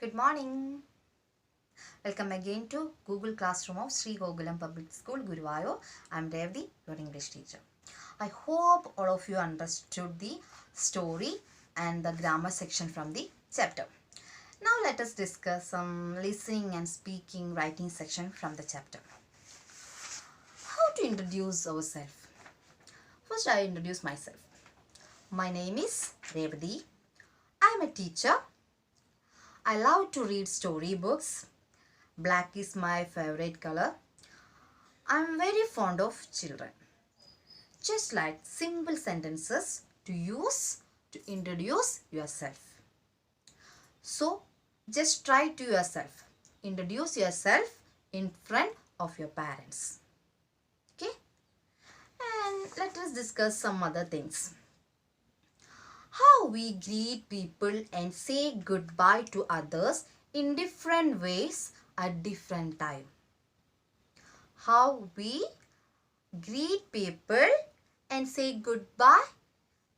Good morning. Welcome again to Google Classroom of Sri Gokulam Public School, Guruvayur. I am Revati, your English teacher. I hope all of you understood the story and the grammar section from the chapter. Now let us discuss some listening and speaking writing section from the chapter. How to introduce ourselves? First, I introduce myself. My name is Revati. I am a teacher. I love to read storybooks. Black is my favorite color. I am very fond of children. Just like simple sentences to use to introduce yourself. So, just try to yourself. Introduce yourself in front of your parents. Okay? And let us discuss some other things. How we greet people and say goodbye to others in different ways at different time. How we greet people and say goodbye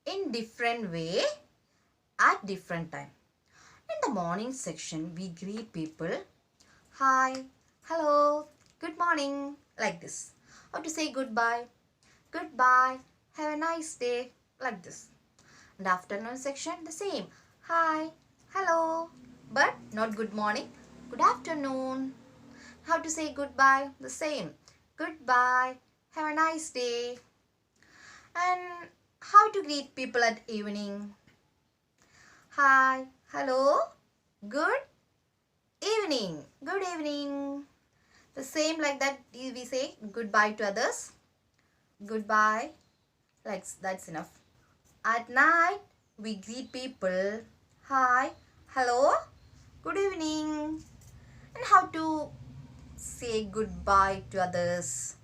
in different way at different time. In the morning section, we greet people. Hi, hello, good morning, like this. How to say goodbye? Goodbye, have a nice day, like this. And afternoon section, the same. Hi, hello, but not good morning. Good afternoon. How to say goodbye? The same. Goodbye. Have a nice day. And how to greet people at evening? Hi, hello, good evening. Good evening. The same like that we say goodbye to others. Goodbye. Like that's enough. At night, we greet people. Hi, hello, good evening. And how to say goodbye to others?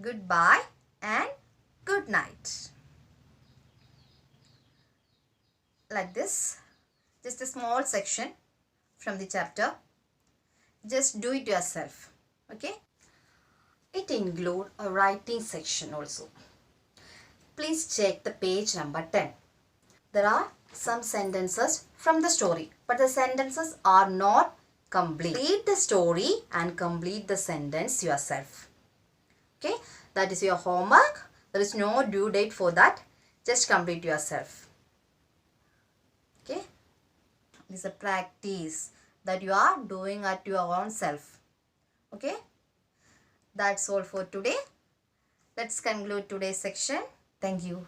Goodbye and good night. Like this. Just a small section from the chapter. Just do it yourself. Okay? It includes a writing section also. Please check the page number 10. There are some sentences from the story, but the sentences are not complete. Read the story and complete the sentence yourself. Okay, that is your homework. There is no due date for that. Just complete yourself. Okay, this is a practice that you are doing at your own self. Okay, that's all for today. Let's conclude today's section. Thank you.